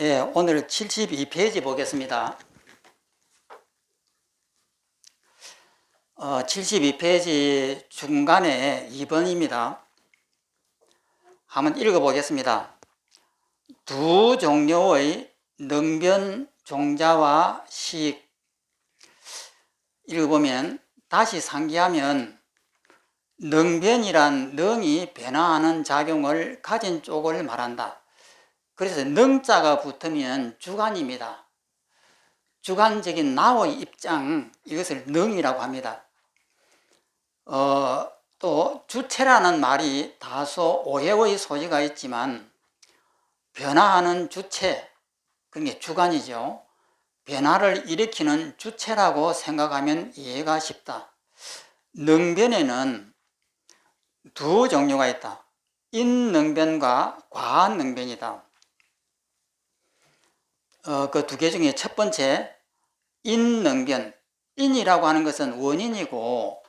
예, 오늘 72페이지 보겠습니다. 72페이지 중간에 2번입니다. 한번 읽어보겠습니다. 두 종류의 능변 종자와 식. 읽어보면 다시 상기하면 능변이란 능이 변화하는 작용을 가진 쪽을 말한다. 그래서 능자가 붙으면 주관입니다. 주관적인 나의 입장, 이것을 능이라고 합니다. 또 주체라는 말이 다소 오해의 소지가 있지만 변화하는 주체, 그게 주관이죠. 변화를 일으키는 주체라고 생각하면 이해가 쉽다. 능변에는 두 종류가 있다. 인능변과 과능변이다. 그 두 개 중에 첫 번째 인능변, 인이라고 하는 것은 원인이고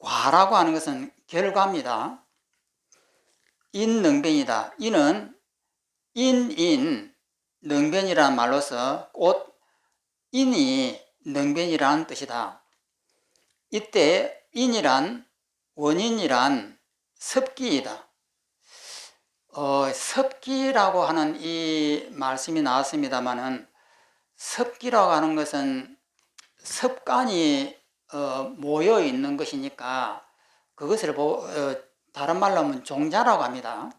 과라고 하는 것은 결과입니다. 인능변이다. 인은 인인 능변이라는 말로서 곧 인이 능변이라는 뜻이다. 이때 인이란 원인이란 습기이다. 습기라고 하는 이 말씀이 나왔습니다만은 습기라고 하는 것은 습관이 모여 있는 것이니까 그것을 다른 말로 하면 종자라고 합니다.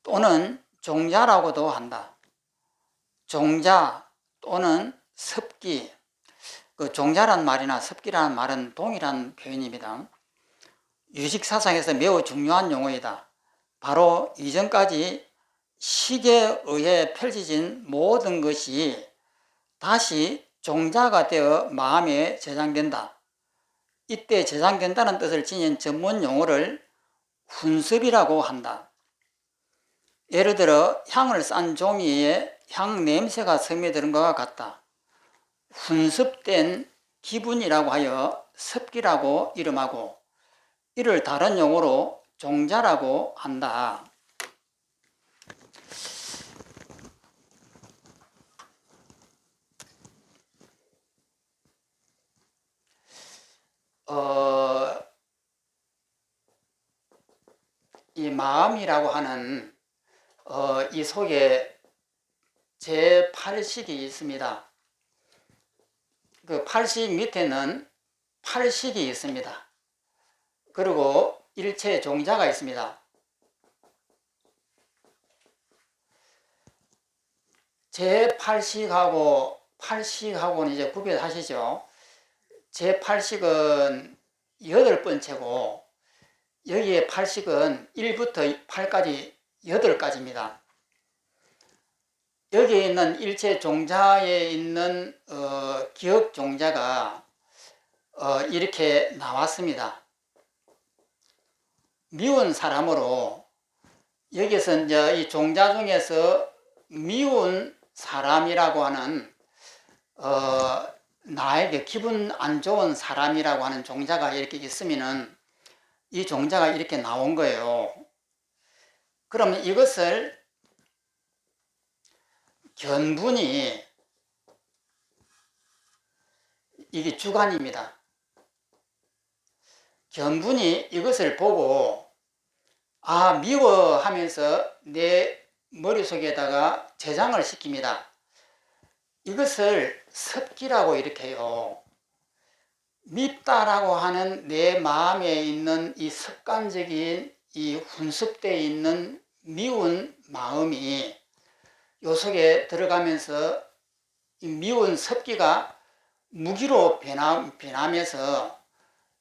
또는 종자라고도 한다. 종자 또는 습기. 그 종자란 말이나 습기라는 말은 동일한 표현입니다. 유식사상에서 매우 중요한 용어이다. 바로 이전까지 식에 의해 펼쳐진 모든 것이 다시 종자가 되어 마음에 저장된다. 이때 저장된다는 뜻을 지닌 전문 용어를 훈습이라고 한다. 예를 들어 향을 싼 종이에 향 냄새가 스며드는 것과 같다. 훈습된 기분이라고 하여 습기라고 이름하고 이를 다른 용어로 종자라고 한다. 이 마음이라고 하는 이 속에 제8식이 있습니다. 그 8식 밑에는 8식이 있습니다. 그리고 일체 종자가 있습니다. 제8식하고 8식하고는 이제 구별하시죠. 제8식은 8번째고 여기에 8식은 1부터 8까지 8가지입니다. 여기에 있는 일체 종자에 있는 기억 종자가 이렇게 나왔습니다. 미운 사람으로 여기서 이제 이 종자 중에서 미운 사람이라고 하는 나에게 기분 안 좋은 사람이라고 하는 종자가 이렇게 있으면은 이 종자가 이렇게 나온 거예요. 그러면 이것을 견분이 이게 주관입니다. 견분이 이것을 보고 미워하면서 내 머릿속에다가 저장을 시킵니다. 이것을 습기라고 이렇게 해요. 밉다라고 하는 내 마음에 있는 이 습관적인 이 훈습되어 있는 미운 마음이 요 속에 들어가면서 이 미운 습기가 무기로 변하면서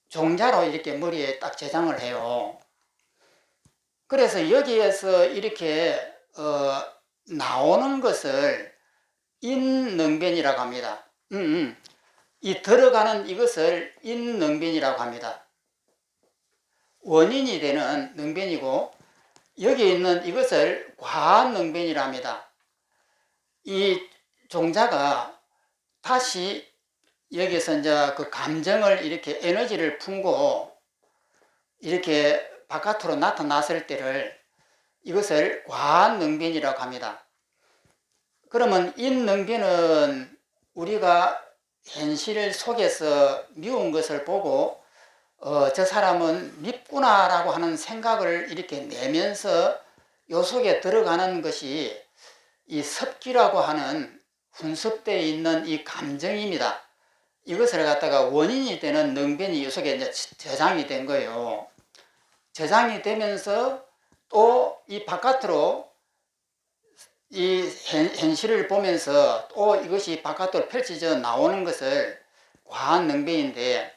종자로 이렇게 머리에 딱 저장을 해요. 그래서 여기에서 이렇게 나오는 것을 인능변이라고 합니다. 이 들어가는 이것을 인능변이라고 합니다. 원인이 되는 능변이고 여기 있는 이것을 과능변이라 합니다. 이 종자가 다시 여기서 이제 그 감정을 이렇게 에너지를 품고 이렇게 바깥으로 나타났을 때를 이것을 과능변이라고 합니다. 그러면 인능변은 우리가 현실 속에서 미운 것을 보고 저 사람은 밉구나라고 하는 생각을 이렇게 내면서 요 속에 들어가는 것이 이 섭기라고 하는 훈습되어 있는 이 감정입니다. 이것을 갖다가 원인이 되는 능변이 이 속에 이제 저장이 된 거예요. 저장이 되면서 또 이 바깥으로 이 현실을 보면서 또 이것이 바깥으로 펼쳐져 나오는 것을 과한능변인데,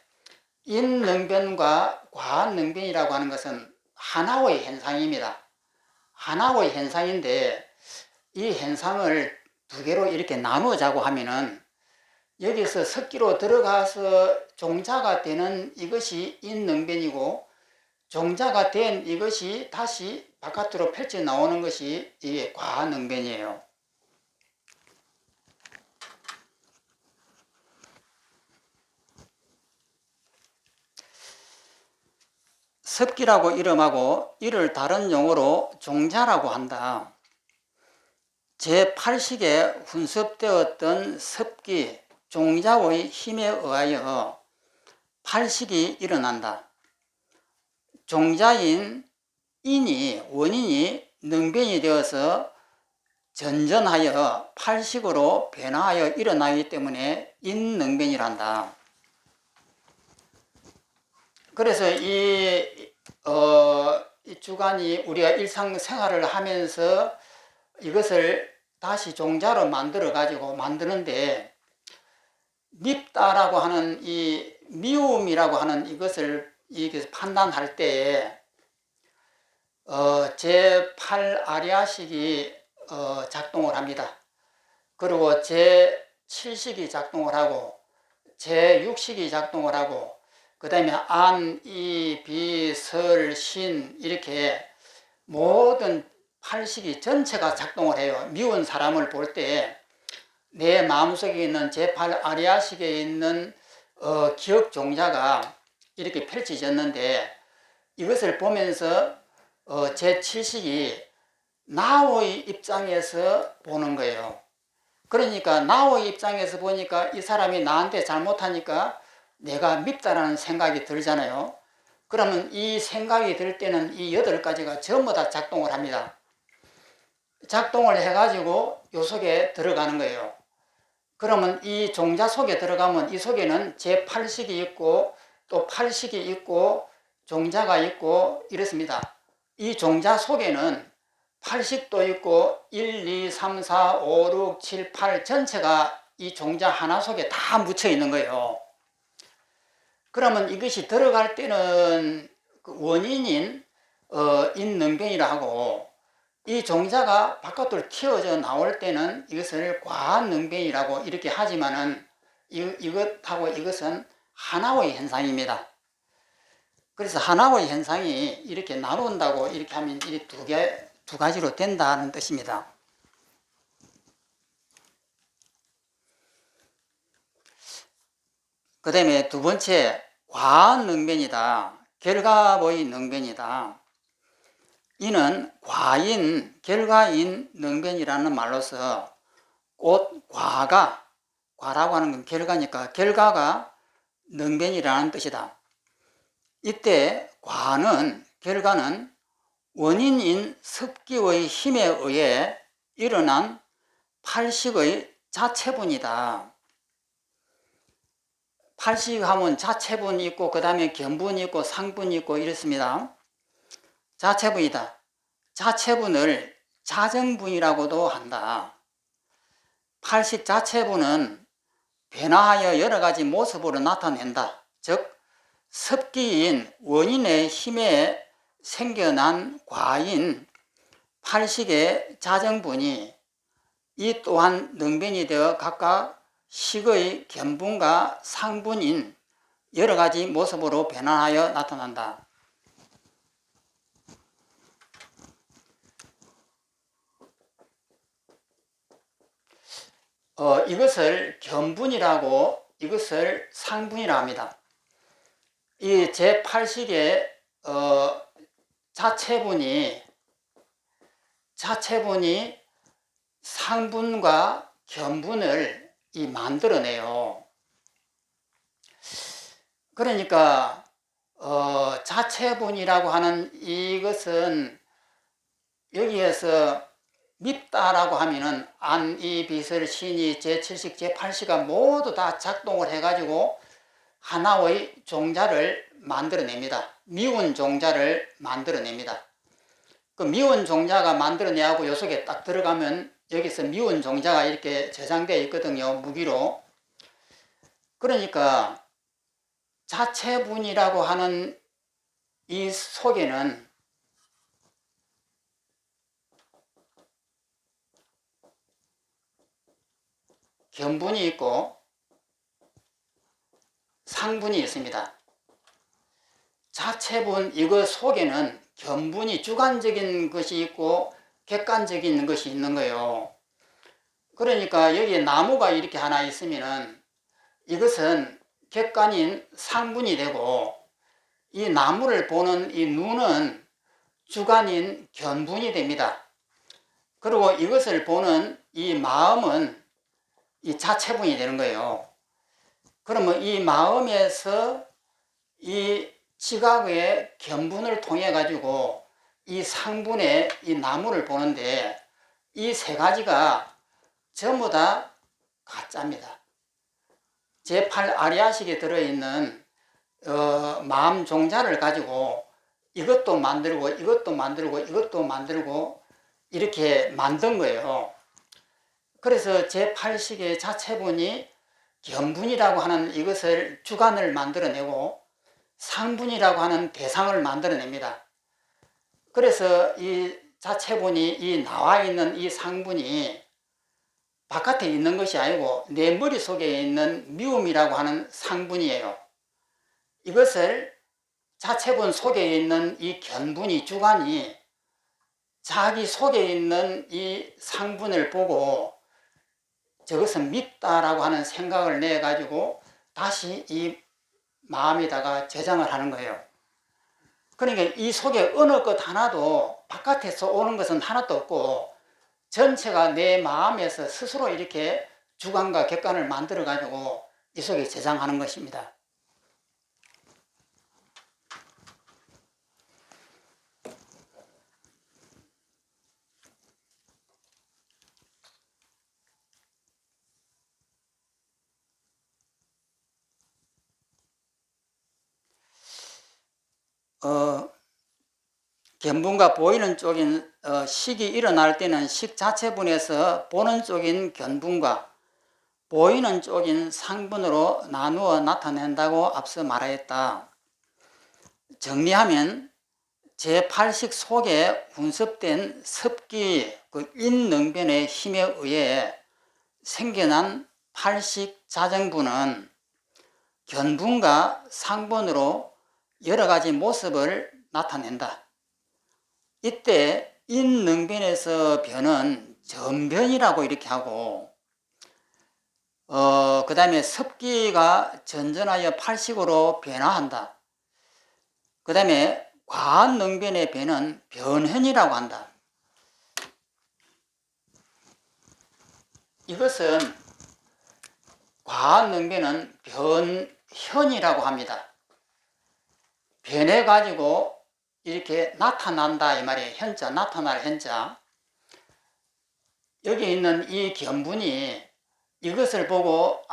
인능변과 과한능변이라고 하는 것은 하나의 현상입니다. 하나의 현상인데, 이 현상을 두 개로 이렇게 나누자고 하면은 여기서 습기로 들어가서 종자가 되는 이것이 인능변이고, 종자가 된 이것이 다시 바깥으로 펼쳐 나오는 것이 이게 과능변이에요. 습기라고 이름하고 이를 다른 용어로 종자라고 한다. 제8식에 훈습되었던 습기, 종자의 힘에 의하여 8식이 일어난다. 종자인 인이, 원인이 능변이 되어서 전전하여 8식으로 변화하여 일어나기 때문에 인능변이란다. 그래서 이 주간이 우리가 일상생활을 하면서 이것을 다시 종자로 만들어 가지고 만드는데, 밉다라고 하는 이 미움이라고 하는 이것을 이렇게 판단할 때에 제8아리아식이 작동을 합니다. 그리고 제7식이 작동을 하고 제6식이 작동을 하고, 그 다음에 안, 이, 비, 설, 신 이렇게 모든 8식이 전체가 작동을 해요. 미운 사람을 볼 때 내 마음속에 있는 제8아리아식에 있는 기억 종자가 이렇게 펼쳐졌는데, 이것을 보면서 제7식이 나의 입장에서 보는 거예요. 그러니까 나의 입장에서 보니까 이 사람이 나한테 잘못하니까 내가 밉다라는 생각이 들잖아요. 그러면 이 생각이 들 때는 이 8가지가 전부 다 작동을 합니다. 작동을 해가지고 요 속에 들어가는 거예요. 그러면 이 종자 속에 들어가면 이 속에는 제8식이 있고 또 8식이 있고 종자가 있고 이렇습니다. 이 종자 속에는 8식도 있고 1, 2, 3, 4, 5, 6, 7, 8 전체가 이 종자 하나 속에 다 묻혀 있는 거예요. 그러면 이것이 들어갈 때는 그 원인인 인능변이라 하고, 이 종자가 바깥으로 튀어져 나올 때는 이것을 과한능변이라고 이렇게 하지만은 이것하고 이것은 하나의 현상입니다. 그래서 하나의 현상이 이렇게 나눈다고 이렇게 하면 이 두 가지로 된다는 뜻입니다. 그 다음에 두 번째, 과능변이다. 결과의 능변이다. 이는 과인, 결과인 능변이라는 말로서 곧 과라고 하는 건 결과니까 결과가 능변이라는 뜻이다. 이때 결과는 원인인 습기의 힘에 의해 일어난 8식의 자체분이다. 8식 하면 자체분이 있고 그 다음에 견분이 있고 상분이 있고 이렇습니다. 자체분이다. 자체분을 자정분이라고도 한다. 8식 자체분은 변화하여 여러 가지 모습으로 나타낸다. 즉 습기인 원인의 힘에 생겨난 과인 8식의 자정분이 이 또한 능변이 되어 각각 식의 견분과 상분인 여러 가지 모습으로 변화하여 나타난다. 이것을 견분이라고 이것을 상분이라 합니다. 이 제8식의 자체분이 상분과 견분을 만들어내요. 그러니까 자체분이라고 하는 이것은 여기에서 밉다라고 하면은 안, 이, 비설, 신이, 제7식, 제8식가 모두 다 작동을 해가지고 하나의 종자를 만들어냅니다. 미운 종자를 만들어냅니다. 그 미운 종자가 만들어내고 요 속에 딱 들어가면 여기서 미운 종자가 이렇게 저장되어 있거든요. 무기로. 그러니까 자체분이라고 하는 이 속에는 견분이 있고 상분이 있습니다. 자체분 이거 속에는 견분이 주관적인 것이 있고 객관적인 것이 있는 거예요. 그러니까 여기에 나무가 이렇게 하나 있으면은 이것은 객관인 상분이 되고 이 나무를 보는 이 눈은 주관인 견분이 됩니다. 그리고 이것을 보는 이 마음은 이 자체분이 되는 거예요. 그러면 이 마음에서 이 지각의 견분을 통해 가지고 이 상분의 이 나무를 보는데 이 세 가지가 전부 다 가짜입니다. 제8아리아식에 들어있는 마음 종자를 가지고 이것도 만들고 이것도 만들고 이것도 만들고 이렇게 만든 거예요. 그래서 제8식의 자체분이 견분이라고 하는 이것을 주관을 만들어내고 상분이라고 하는 대상을 만들어냅니다. 그래서 이 자체분이 이 나와 있는 이 상분이 바깥에 있는 것이 아니고 내 머릿속에 있는 미움이라고 하는 상분이에요. 이것을 자체분 속에 있는 이 견분이 주관이 자기 속에 있는 이 상분을 보고 저것은 밉다라고 하는 생각을 내 가지고 다시 이 마음에다가 저장을 하는 거예요. 그러니까 이 속에 어느 것 하나도 바깥에서 오는 것은 하나도 없고 전체가 내 마음에서 스스로 이렇게 주관과 객관을 만들어 가지고 이 속에 저장하는 것입니다. 견분과 보이는 쪽인 식이 일어날 때는 식 자체분에서 보는 쪽인 견분과 보이는 쪽인 상분으로 나누어 나타낸다고 앞서 말하였다. 정리하면 제8식 속에 운습된 습기, 그 인능변의 힘에 의해 생겨난 8식 자정분은 견분과 상분으로 여러 가지 모습을 나타낸다. 이때 인능변에서 변은 전변이라고 이렇게 하고 그 다음에 습기가 전전하여 8식으로 변화한다. 그 다음에 과한능변의 변은 변현이라고 한다. 이것은 과한능변은 변현이라고 합니다. 변해가지고 이렇게 나타난다 이 말이에요. 현자, 나타날 현자. 여기 있는 이 견분이 이것을 보고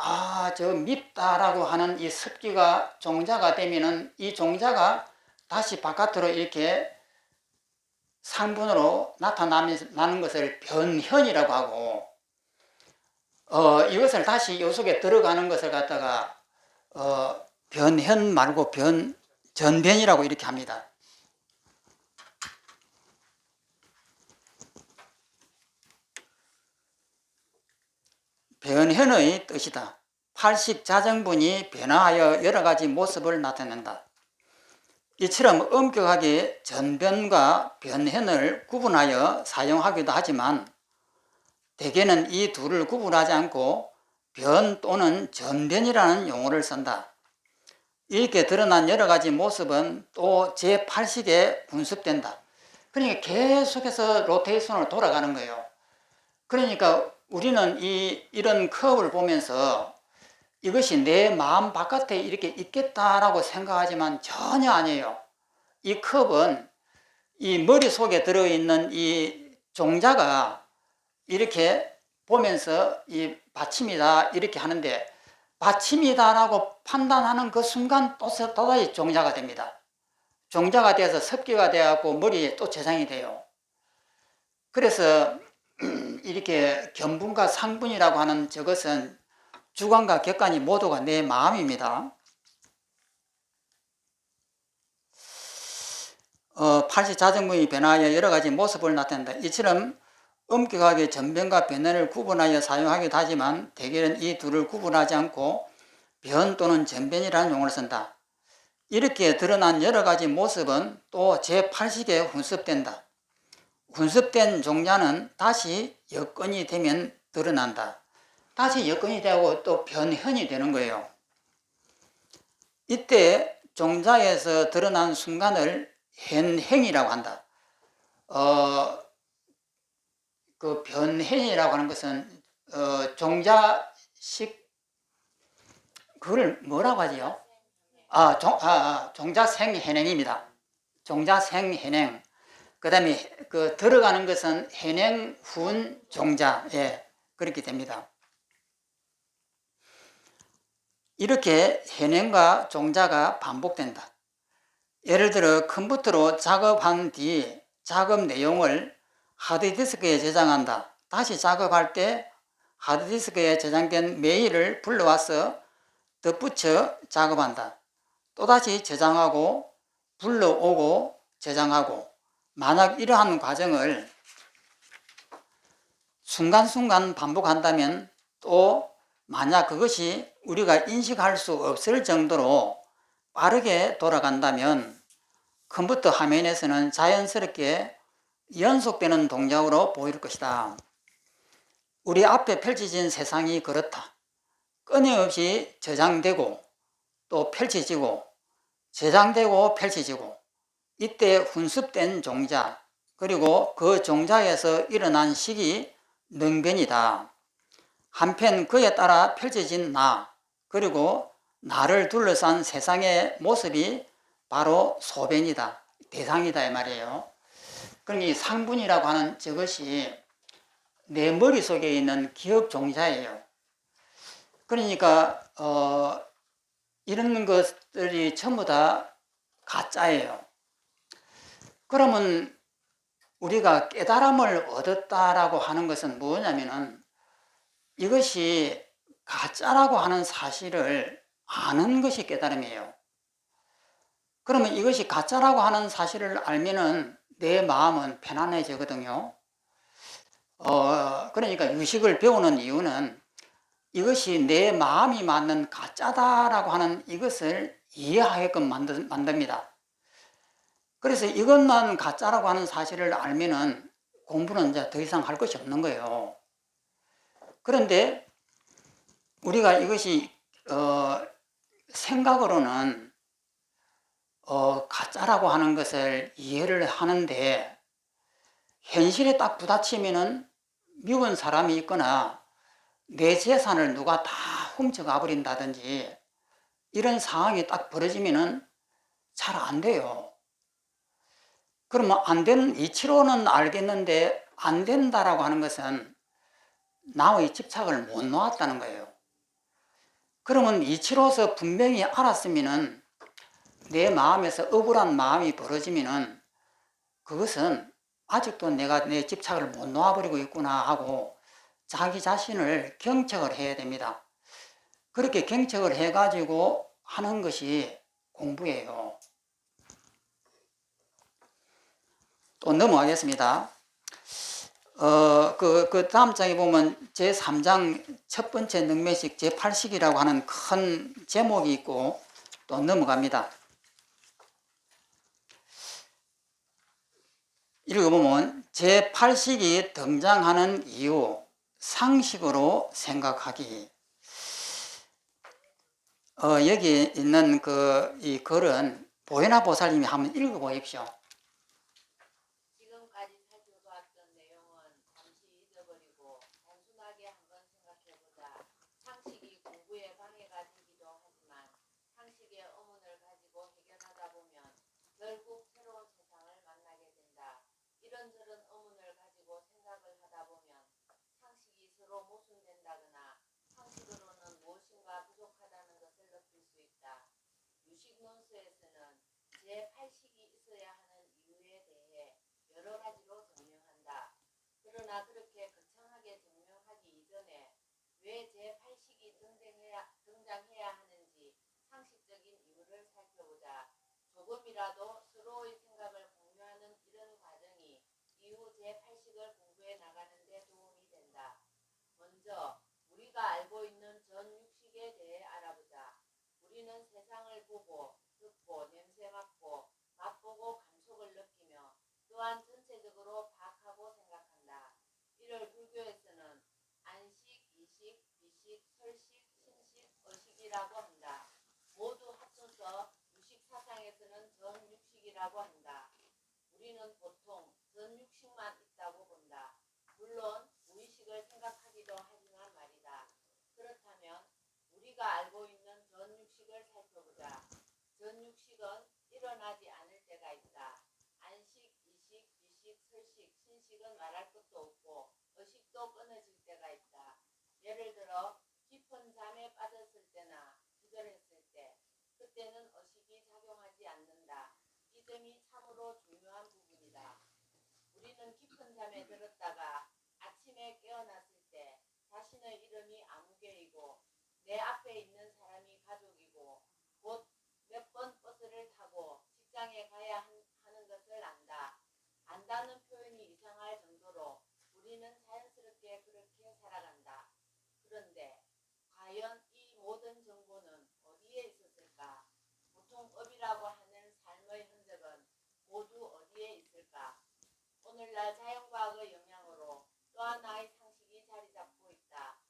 저 밉다라고 하는 이 습기가 종자가 되면은 이 종자가 다시 바깥으로 이렇게 상분으로 나타나는 것을 변현이라고 하고 이것을 다시 이 속에 들어가는 것을 갖다가 변현 말고 전변이라고 이렇게 합니다. 변현의 뜻이다. 8식 자정분이 변화하여 여러 가지 모습을 나타낸다. 이처럼 엄격하게 전변과 변현을 구분하여 사용하기도 하지만 대개는 이 둘을 구분하지 않고 변 또는 전변이라는 용어를 쓴다. 이렇게 드러난 여러 가지 모습은 또 제8식에 분습된다. 그러니까 계속해서 로테이션으로 돌아가는 거예요. 그러니까 우리는 이런 컵을 보면서 이것이 내 마음 바깥에 이렇게 있겠다라고 생각하지만 전혀 아니에요. 이 컵은 이 머릿속에 들어있는 이 종자가 이렇게 보면서 이 받침이다 이렇게 하는데, 받침이다라고 판단하는 그 순간 또다시 종자가 됩니다. 종자가 돼서 습기가 되어갖고 머리에 또 저장이 돼요. 그래서 이렇게 견분과 상분이라고 하는 저것은 주관과 객관이 모두가 내 마음입니다. 팔시자정문이 변화하여 여러 가지 모습을 나타낸다. 이처럼 엄격하게 전변과 변화를 구분하여 사용하기도 하지만 대개는 이 둘을 구분하지 않고 변 또는 전변이라는 용어를 쓴다. 이렇게 드러난 여러 가지 모습은 또 제8식에 훈습된다. 훈습된 종자는 다시 여건이 되면 드러난다. 다시 여건이 되고 또 변현이 되는 거예요. 이때 종자에서 드러난 순간을 현행이라고 한다. 그 변현이라고 하는 것은 종자식, 그걸 뭐라고 하지요? 종자생현행입니다. 종자생현행. 그 다음에 그 들어가는 것은 현행 후운 종자, 예, 그렇게 됩니다. 이렇게 현행과 종자가 반복된다. 예를 들어 컴퓨터로 작업한 뒤 작업 내용을 하드디스크에 저장한다. 다시 작업할 때 하드디스크에 저장된 메일을 불러와서 덧붙여 작업한다. 또다시 저장하고 불러오고 저장하고, 만약 이러한 과정을 순간순간 반복한다면 또 만약 그것이 우리가 인식할 수 없을 정도로 빠르게 돌아간다면 컴퓨터 화면에서는 자연스럽게 연속되는 동작으로 보일 것이다. 우리 앞에 펼쳐진 세상이 그렇다. 끊임없이 저장되고 또 펼쳐지고 저장되고 펼쳐지고, 이때 훈습된 종자 그리고 그 종자에서 일어난 식이 능변이다. 한편 그에 따라 펼쳐진 나 그리고 나를 둘러싼 세상의 모습이 바로 소변이다, 대상이다 이 말이에요. 그러니 이 상분이라고 하는 저것이 내 머릿속에 있는 기억 종자예요. 그러니까 이런 것들이 전부 다 가짜예요. 그러면 우리가 깨달음을 얻었다라고 하는 것은 뭐냐면은 이것이 가짜라고 하는 사실을 아는 것이 깨달음이에요. 그러면 이것이 가짜라고 하는 사실을 알면은 내 마음은 편안해지거든요. 그러니까 유식을 배우는 이유는 이것이 내 마음이 맞는 가짜다라고 하는 이것을 이해하게끔 만듭니다. 그래서 이것만 가짜라고 하는 사실을 알면은 공부는 이제 더 이상 할 것이 없는 거예요. 그런데 우리가 이것이 생각으로는 가짜라고 하는 것을 이해를 하는데, 현실에 딱 부딪히면은 미운 사람이 있거나 내 재산을 누가 다 훔쳐가 버린다든지 이런 상황이 딱 벌어지면은 잘 안 돼요. 그러면 안 되는 이치로는 알겠는데 안 된다라고 하는 것은 나의 집착을 못 놓았다는 거예요. 그러면 이치로서 분명히 알았으면은 내 마음에서 억울한 마음이 벌어지면은 그것은 아직도 내가 내 집착을 못 놓아버리고 있구나 하고 자기 자신을 경책을 해야 됩니다. 그렇게 경책을 해가지고 하는 것이 공부예요. 또 넘어가겠습니다. 그 다음 장에 보면 제3장 첫 번째 능매식 제8식이라고 하는 큰 제목이 있고 또 넘어갑니다. 읽어보면 제8식이 등장하는 이유, 상식으로 생각하기. 여기 있는 이 글은 보혜나 보살님이 한번 읽어보십시오. 지금까지 살펴봤던 내용은 잠시 잊어버리고 논수에서는 제8식이 있어야 하는 이유에 대해 여러 가지로 증명한다. 그러나 그렇게 거창하게 증명하기 이전에 왜 제8식이 등장해야 하는지 상식적인 이유를 살펴보자. 조금이라도 서로의 생각을 공유하는 이런 과정이 이후 제8식을 공부해 나가는 데 도움이 된다. 먼저 우리가 알고 있는 전6식에 대해 알아보자. 우리는 세상을 보고 듣고 냄새 맡고 맛보고 감촉을 느끼며 또한 전체적으로 파악하고 생각한다. 이를 불교에서는 안식, 이식, 비식, 설식, 신식, 의식이라고 한다. 모두 합쳐서 유식사상에서는 전6식이라고 한다. 우리는 보통 전6식만 있다고 본다. 물론 무의식을 생각하기도 하지만 말이다. 그렇다면 우리가 알고 있는 전6식을 살펴보자. 전6식은 일어나지 않을 때가 있다. 안식, 이식, 비식, 설식, 신식은 말할 것도 없고 의식도 끊어질 때가 있다. 예를 들어 깊은 잠에 빠졌을 때나 기절했을 때, 그때는 의식이 작용하지 않는다. 이 점이 참으로 중요한 부분이다. 우리는 깊은 잠에 들었다가 아침에 깨어났을 때 자신의 이름이 아무개이고 내 앞에 있는 사람이 가족이고 곧 몇 번 버스를 타고 직장에 가야 하는 것을 안다. 안다는 표현이 이상할 정도로 우리는 자연스럽게 그렇게 살아간다. 그런데 과연 이 모든 정보는 어디에 있었을까? 보통 업이라고 하는 삶의 흔적은 모두 어디에 있을까? 오늘날 자연과학의 영향으로 또 하나의 상식이 자리 잡고 있다.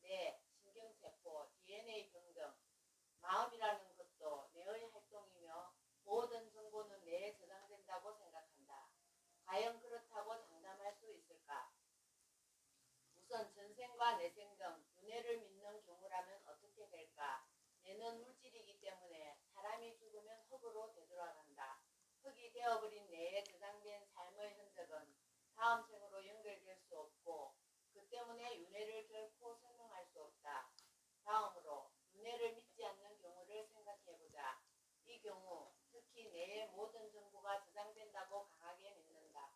뇌, 신경세포, DNA 등등. 마음이라는 것도 뇌의 활동이며 모든 정보는 뇌에 저장된다고 생각한다. 과연 그렇다고 장담할 수 있을까? 우선 전생과 내생 등 윤회를 믿는 경우라면 어떻게 될까? 뇌는 물질이기 때문에 사람이 죽으면 흙으로 되돌아간다. 흙이 되어버린 뇌에 저장된 삶의 흔적은 다음 생으로 연결될 수 없고 그 때문에 윤회를 결코 설명할 수 없다. 다음으로 윤회를 믿지 않는 경우를 생각해보자. 이 경우 특히 뇌의 모든 정보가 저장된다고 강하게 믿는다.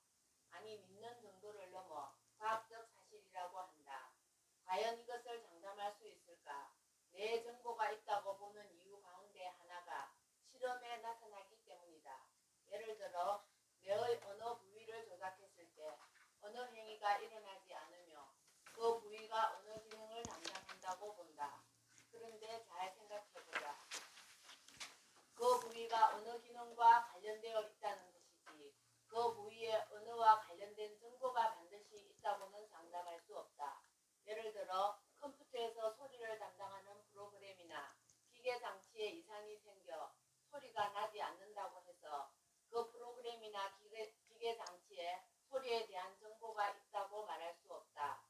아니 믿는 정도를 넘어 과학적 사실이라고 한다. 과연 이것을 장담할 수 있을까? 뇌의 정보가 있다고 보는 이유 가운데 하나가 실험에 나타나기 때문이다. 예를 들어 뇌의 어느 부위를 조작했을 때 어느 행위가 일어나지 않으며 그 부위가 어느 기능을 담당한다고 본다. 그런데 잘 생각해보자. 그 부위가 어느 기능과 관련되어 있다는 것이지 그 부위의 언어와 관련된 정보가 반드시 있다고는 장담할 수 없다. 예를 들어 컴퓨터에서 소리를 담당하는 프로그램이나 기계 장치에 이상이 생겨 소리가 나지 않는다고 해서 그 프로그램이나 기계 장치에 소리에 대한 정보가 있다고 말할 수 없다.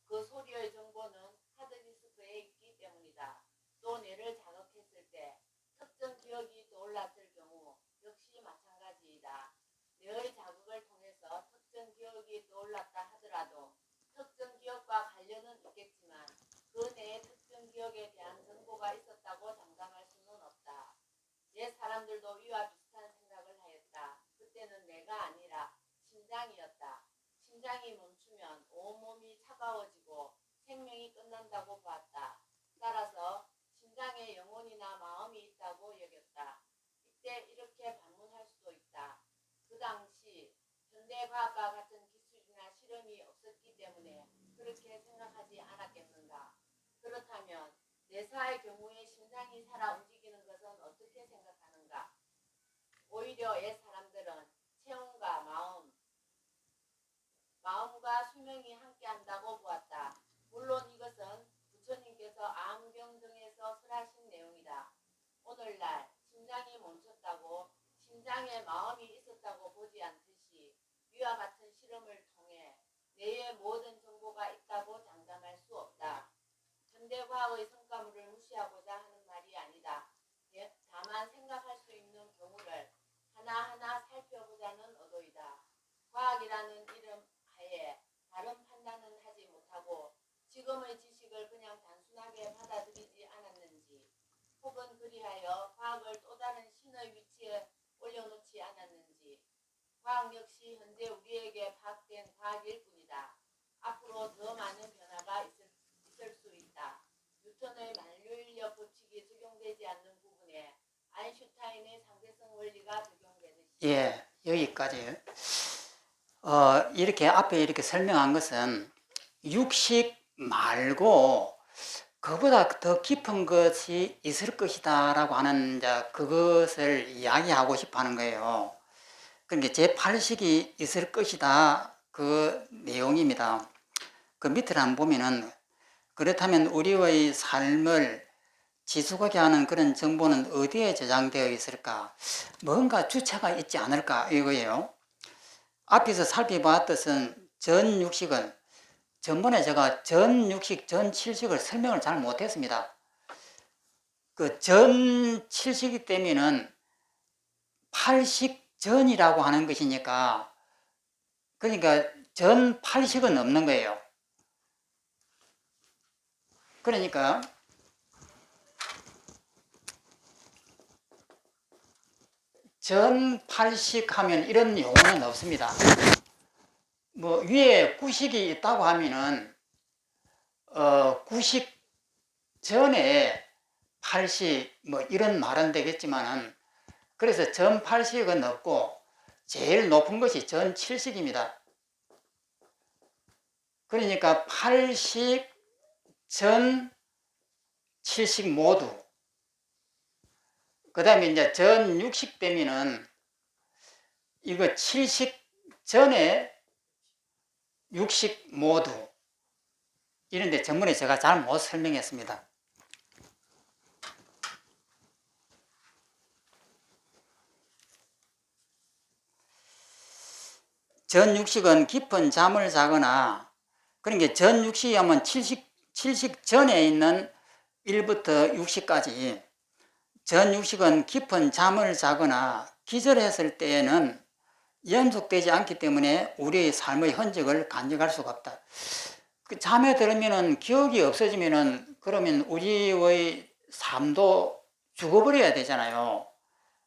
그 소리의 정보는 하드디스크에 있기 때문이다. 또 뇌를 자극했을 때 특정 기억이 떠올랐을 경우 역시 마찬가지이다. 뇌의 자극을 통해서 특정 기억이 떠올랐다 하더라도 특정 기억과 관련은 있겠지만 그 뇌의 특정 기억에 대한 정보가 있었다고 장담할 수는 없다. 옛 사람들도 이와 비슷한 생각을 하였다. 그때는 뇌가 아니라 심장이었다. 심장이 멈추면 온몸이 차가워지고 생명이 끝난다고 보았다. 따라서 심장에 영혼이나 마음이 있다고 여겼다. 이때 이렇게 반문할 수도 있다. 그 당시 현대과학과 같은 기술이나 실험이 없었기 때문에 그렇게 생각하지 않았겠는가. 그렇다면 뇌사의 경우에 심장이 살아 움직이는 것은 어떻게 생각하는가? 오히려 옛 사람들은 체온과 마음과 수명이 함께한다고 보았다. 물론 이것은 부처님께서 암경 등에서 설하신 내용이다. 오늘날 심장이 멈췄다고 심장에 마음이 있었다고 보지 않듯이 위와 같은 실험을 통해 뇌의 모든 정보가 있다고 장담할 수 없다. 현대과학의 성과물을 무시하고자 하는 말이 아니다. 다만 생각할 수 있는 경우를 하나하나 살펴보자는 의도이다. 과학이라는 이름 하에 다른 판단은 하지 못하고 지금의 지식을 그냥 단순하게 받아들이지 않았는지, 혹은 그리하여 과학을 또 다른 과학 역시 현재 우리에게 파악된 과학일 뿐이다. 앞으로 더 많은 변화가 있을 수 있다. 뉴턴의 만유인력 법칙이 적용되지 않는 부분에 아인슈타인의 상대성 원리가 적용되듯이. 예, 여기까지요. 이렇게 앞에 이렇게 설명한 것은 육식 말고 그보다 더 깊은 것이 있을 것이다 라고 하는 이제 그것을 이야기하고 싶어 하는 거예요. 그러니까 제8식이 있을 것이다 그 내용입니다. 그 밑을 한번 보면은 그렇다면 우리의 삶을 지속하게 하는 그런 정보는 어디에 저장되어 있을까? 뭔가 주체가 있지 않을까 이거예요. 앞에서 살펴봤듯은 전 육식은 전번에 제가 전 육식, 전 칠식을 설명을 잘 못했습니다. 그 전 칠식이 때문에는 팔식 전이라고 하는 것이니까 그러니까 전 팔식은 없는 거예요. 그러니까 전 팔식 하면 이런 용어는 없습니다. 뭐 위에 구식이 있다고 하면은 구식 전에 팔식 뭐 이런 말은 되겠지만은 그래서 전 팔식은 없고 제일 높은 것이 전 칠식입니다. 그러니까 팔식, 전, 칠식 모두. 그 다음에 이제 전 육식 되면은 이거 칠식 전에 육식 모두. 이런데 전문에 제가 잘 못 설명했습니다. 전 육식은 깊은 잠을 자거나 그러니까 전 육식이 하면 칠식 전에 있는 1부터 6식까지 전 육식은 깊은 잠을 자거나 기절했을 때에는 연속되지 않기 때문에 우리의 삶의 흔적을 간직할 수가 없다. 그 잠에 들으면은 기억이 없어지면은 그러면 우리의 삶도 죽어버려야 되잖아요.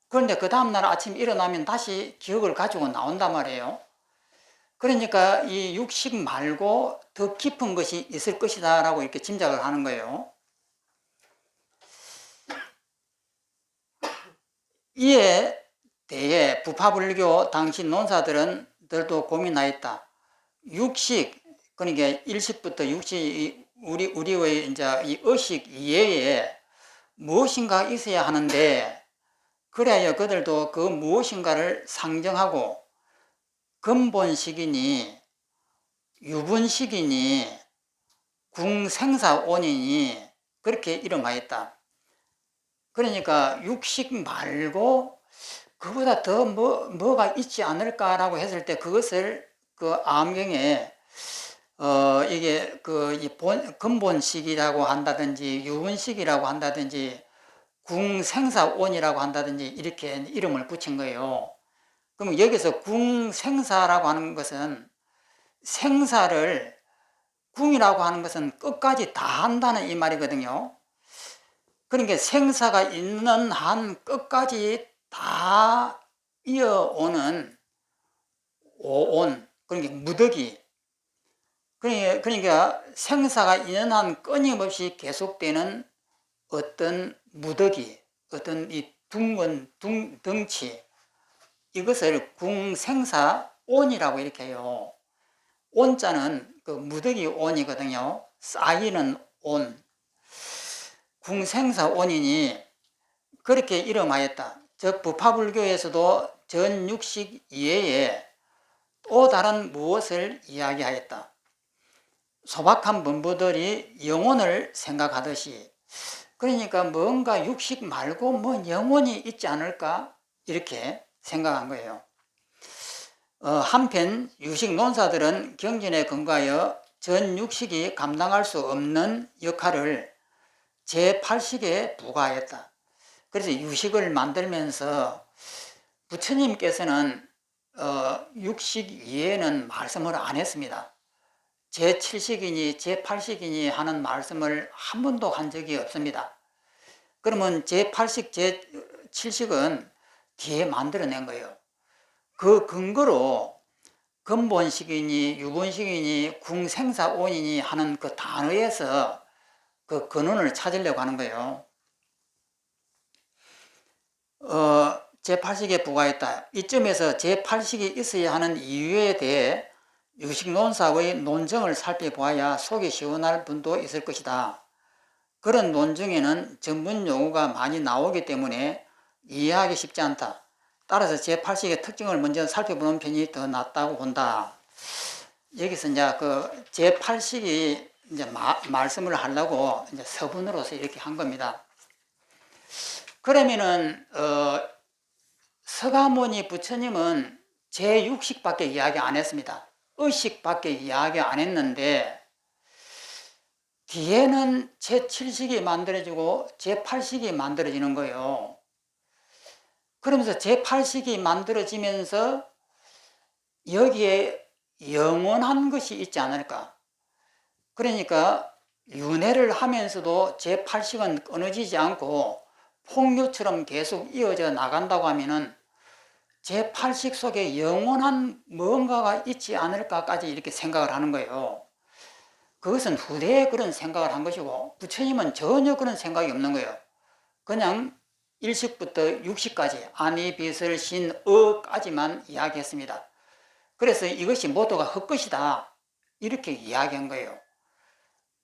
그런데 그 다음날 아침 일어나면 다시 기억을 가지고 나온단 말이에요. 그러니까 이 육식 말고 더 깊은 것이 있을 것이다 라고 이렇게 짐작을 하는 거예요. 이에 대해 부파불교 당시 논사들도 고민하였다. 육식, 그러니까 일식부터 육식, 우리의 이제 이 의식 이외에 무엇인가 있어야 하는데, 그래야 그들도 그 무엇인가를 상정하고, 근본식이니, 유분식이니, 궁생사원이니, 그렇게 이름하였다. 그러니까 육식 말고 그보다 더 뭐가 있지 않을까라고 했을 때 그것을 그 암경에 이게 근본식이라고 한다든지 유분식이라고 한다든지 궁생사원이라고 한다든지 이렇게 이름을 붙인 거예요. 그럼 여기서 궁생사라고 하는 것은 생사를 궁이라고 하는 것은 끝까지 다 한다는 이 말이거든요. 그러니까 생사가 있는 한 끝까지 다 이어오는 오온, 그러니까 무더기. 그러니까 생사가 있는 한 끊임없이 계속되는 어떤 무더기, 어떤 이 둥근 덩치, 이것을 궁생사온이라고 이렇게 해요. 온자는 그 무더기 온이거든요. 쌓이는 온. 궁생사온이니 그렇게 이름하였다. 즉 부파불교에서도 전육식 이외에 또 다른 무엇을 이야기하였다. 소박한 범부들이 영혼을 생각하듯이, 그러니까 뭔가 육식 말고 뭐 영혼이 있지 않을까 이렇게 생각한 거예요. 한편 유식 논사들은 경전에 근거하여 전육식이 감당할 수 없는 역할을 제8식에 부과하였다. 그래서 유식을 만들면서 부처님께서는 육식 이외에는 말씀을 안 했습니다. 제7식이니 제8식이니 하는 말씀을 한 번도 한 적이 없습니다. 그러면 제8식, 제7식은 뒤에 만들어낸 거예요. 그 근거로 근본식이니 유본식이니 궁생사원이니 하는 그 단어에서 그 근원을 찾으려고 하는 거예요. 제8식에 부과했다. 이점에서 제8식이 있어야 하는 이유에 대해 유식논사의 논증을 살펴보아야 속이 시원할 분도 있을 것이다. 그런 논증에는 전문 용어가 많이 나오기 때문에 이해하기 쉽지 않다. 따라서 제8식의 특징을 먼저 살펴보는 편이 더 낫다고 본다. 여기서 이제 그 제8식이 이제 말씀을 하려고 이제 서문으로서 이렇게 한 겁니다. 그러면은 서가모니 부처님은 제6식밖에 이야기 안 했습니다. 의식밖에 이야기 안 했는데 뒤에는 제7식이 만들어지고 제8식이 만들어지는 거예요. 그러면서 제8식이 만들어지면서 여기에 영원한 것이 있지 않을까. 그러니까 윤회를 하면서도 제8식은 끊어지지 않고 폭류처럼 계속 이어져 나간다고 하면은 제8식 속에 영원한 뭔가가 있지 않을까까지 이렇게 생각을 하는 거예요. 그것은 후대에 그런 생각을 한 것이고 부처님은 전혀 그런 생각이 없는 거예요. 그냥 1식부터 6식까지 아니, 비설, 신, 어까지만 이야기했습니다. 그래서 이것이 모두가 헛것이다 이렇게 이야기한 거예요.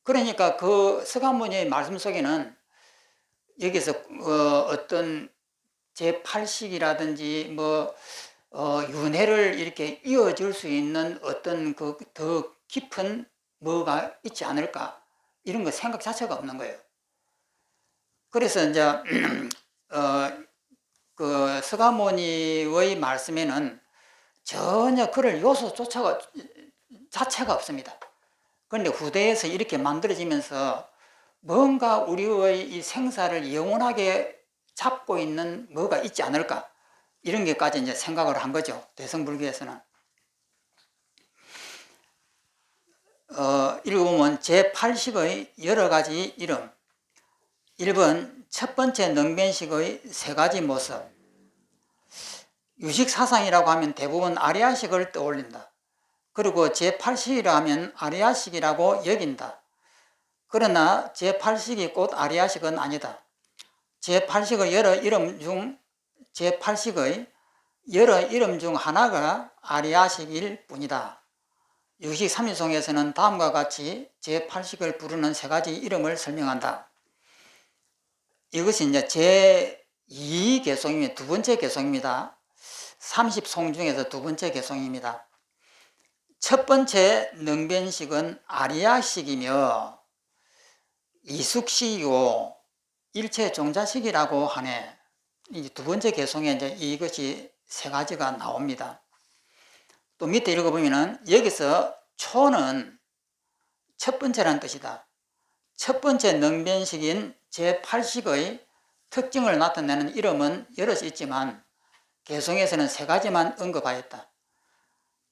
그러니까 그 서가모니의 말씀 속에는 여기서 어떤 제8식이라든지 윤회를 이렇게 이어줄 수 있는 어떤 그 더 깊은 뭐가 있지 않을까 이런 거 생각 자체가 없는 거예요. 그래서 이제 그 서가모니의 말씀에는 전혀 그럴 요소 자체가 없습니다. 그런데 후대에서 이렇게 만들어지면서 뭔가 우리의 이 생사를 영원하게 잡고 있는 뭐가 있지 않을까 이런 게까지 이제 생각을 한 거죠. 대성불교에서는. 읽어보면 제8식의 여러 가지 이름. 1번 첫 번째 능변식의 세 가지 모습. 유식사상이라고 하면 대부분 아리아식을 떠올린다. 그리고 제8식이라 하면 아리아식이라고 여긴다. 그러나 제8식이 곧 아리아식은 아니다. 제8식의 여러 이름 중 하나가 아리아식일 뿐이다. 유식 삼유송에서는 다음과 같이 제8식을 부르는 세 가지 이름을 설명한다. 이것이 이제 제2 개송입니다. 두 번째 개송입니다. 30송 중에서 두 번째 개송입니다. 첫 번째 능변식은 아리아식이며 이숙식이고 일체 종자식이라고 하네. 이 두 번째 개송에 이제 이것이 세 가지가 나옵니다. 또 밑에 읽어보면은 여기서 초는 첫 번째라는 뜻이다. 첫 번째 능변식인 제8식의 특징을 나타내는 이름은 여럿이 있지만 개송에서는 세 가지만 언급하였다.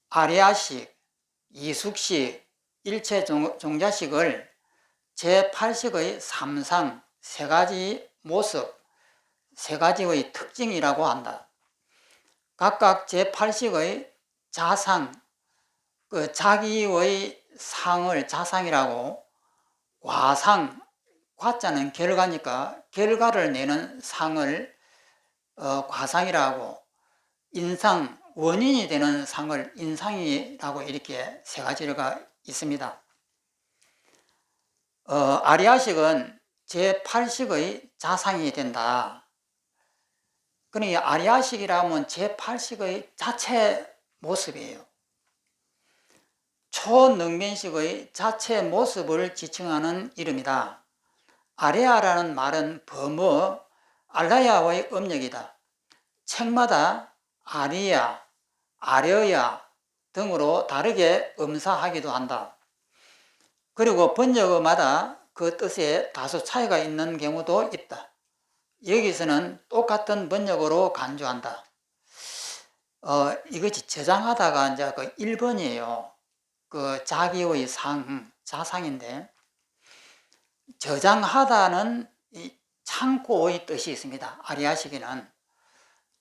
아리아식, 이숙식, 일체 종자식을 제8식의 삼상, 세 가지 모습, 세 가지의 특징이라고 한다. 각각 제8식의 자상, 그 자기의 상을 자상이라고, 과상, 과자는 결과니까 결과를 내는 상을 과상이라고, 인상, 원인이 되는 상을 인상이라고 이렇게 세 가지가 있습니다. 아리아식은 제8식의 자상이 된다. 그러니까 아리아식이라면 제8식의 자체 모습이에요. 초능변식의 자체 모습을 지칭하는 이름이다. 아레아라는 말은 범어, 알라야의 음력이다. 책마다 아리야, 아려야 등으로 다르게 음사하기도 한다. 그리고 번역어마다 그 뜻에 다소 차이가 있는 경우도 있다. 여기서는 똑같은 번역어로 간주한다. 이것이 저장하다가 이제 그 1번이에요. 그 자기의 자상인데, 저장하다는 이 창고의 뜻이 있습니다. 아리아식에는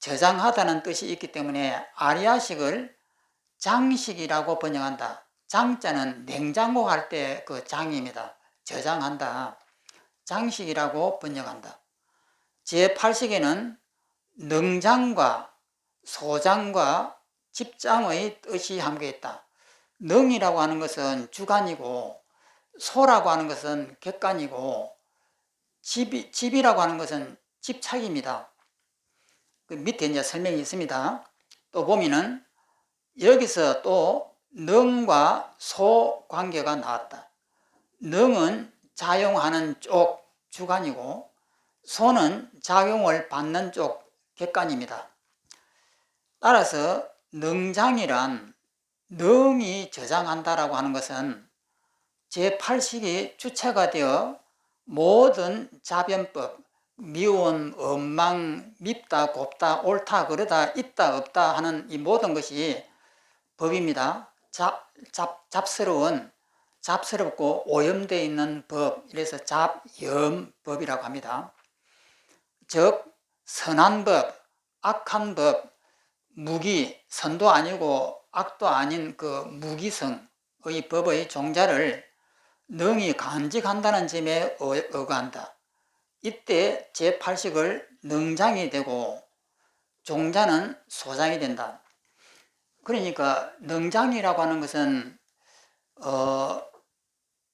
저장하다는 뜻이 있기 때문에 아리아식을 장식이라고 번역한다. 장자는 냉장고 할 때 그 장입니다. 저장한다. 장식이라고 번역한다. 제8식에는 능장과 소장과 집장의 뜻이 함께했다. 능이라고 하는 것은 주관이고 소라고 하는 것은 객관이고 집이라고 하는 것은 집착입니다. 그 밑에 이제 설명이 있습니다. 또 보면은 여기서 또 능과 소 관계가 나왔다. 능은 작용하는 쪽 주관이고 소는 작용을 받는 쪽 객관입니다. 따라서 능장이란 능이 저장한다라고 하는 것은 제8식이 주체가 되어 모든 자변법, 미움, 원망, 밉다, 곱다, 옳다, 그러다, 있다, 없다 하는 이 모든 것이 법입니다. 잡스럽고 오염되어 있는 법, 이래서 잡염법이라고 합니다. 즉 선한 법, 악한 법, 무기, 선도 아니고 악도 아닌 그 무기성의 법의 종자를 능히 간직한다는 점에 의거한다. 이때 제8식을 능장이 되고 종자는 소장이 된다. 그러니까 능장이라고 하는 것은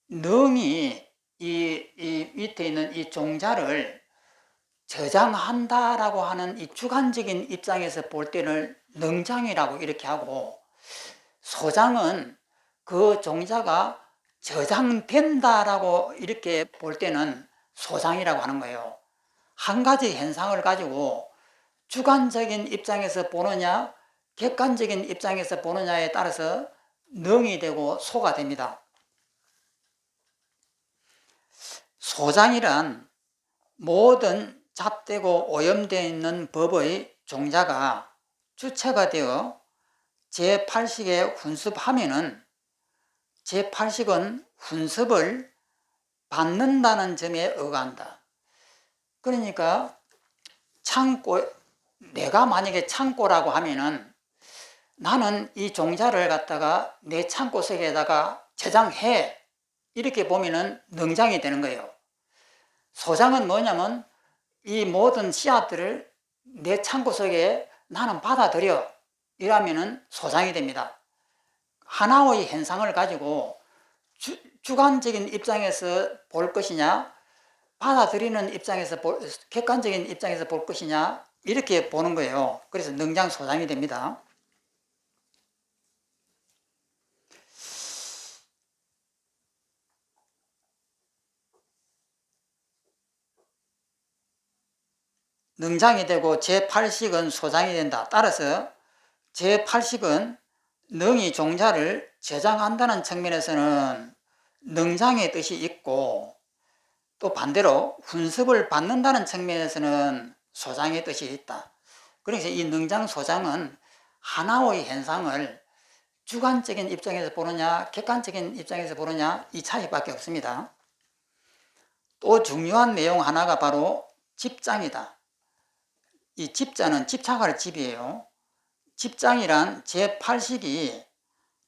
능이 이 밑에 있는 이 종자를 저장한다라고 하는 이 주관적인 입장에서 볼 때는 능장이라고 이렇게 하고, 소장은 그 종자가 저장된다라고 이렇게 볼 때는 소장이라고 하는 거예요. 한 가지 현상을 가지고 주관적인 입장에서 보느냐 객관적인 입장에서 보느냐에 따라서 능이 되고 소가 됩니다. 소장이란 모든 잡되고 오염되어 있는 법의 종자가 주체가 되어 제8식에 훈습하면은 제8식은 훈습을 받는다는 점에 의거한다. 그러니까 내가 만약에 창고라고 하면은 나는 이 종자를 갖다가 내 창고 속에다가 저장해, 이렇게 보면은 능장이 되는 거예요. 소장은 뭐냐면 이 모든 씨앗들을 내 창고 속에 나는 받아들여, 이러면은 소장이 됩니다. 하나의 현상을 가지고 주관적인 입장에서 볼 것이냐, 받아들이는 입장에서 객관적인 입장에서 볼 것이냐, 이렇게 보는 거예요. 그래서 능장 소장이 됩니다. 능장이 되고 제8식은 소장이 된다. 따라서 제8식은 능이 종자를 저장한다는 측면에서는 능장의 뜻이 있고, 또 반대로 훈습을 받는다는 측면에서는 소장의 뜻이 있다. 그래서 이 능장 소장은 하나의 현상을 주관적인 입장에서 보느냐 객관적인 입장에서 보느냐 이 차이밖에 없습니다. 또 중요한 내용 하나가 바로 집장이다. 이 집자는 집착할 집이에요. 집장이란 제8식이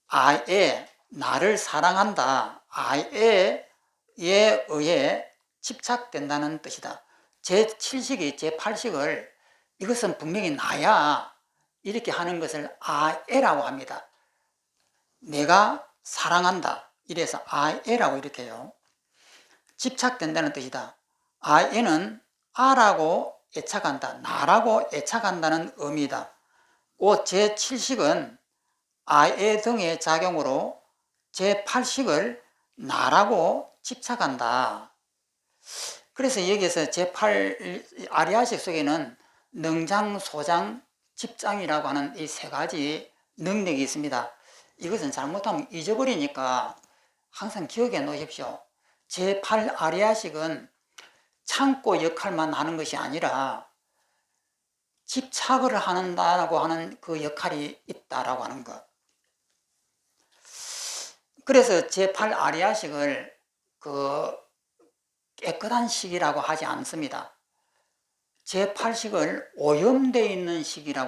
아예 나를 사랑한다, 아예에 의해 집착된다는 뜻이다. 제7식이 제8식을 이것은 분명히 나야, 이렇게 하는 것을 아예라고 합니다. 내가 사랑한다, 이래서 아예라고 이렇게 해요. 집착된다는 뜻이다. 아예는 아라고 애착한다, 나라고 애착한다는 의미다. 곧 제7식은 아예 등의 작용으로 제8식을 나라고 집착한다. 그래서 여기서 제8 아리아식 속에는 능장, 소장, 집장이라고 하는 이 세 가지 능력이 있습니다. 이것은 잘못하면 잊어버리니까 항상 기억해 놓으십시오. 제8 아리아식은 창고 역할만 하는 것이 아니라 집착을 한다고 하는 그 역할이 있다라고 하는 것. 그래서 제8 아리아식을 깨끗한 식이라고 하지 않습니다. 제8식을 오염되어 있는 식이라고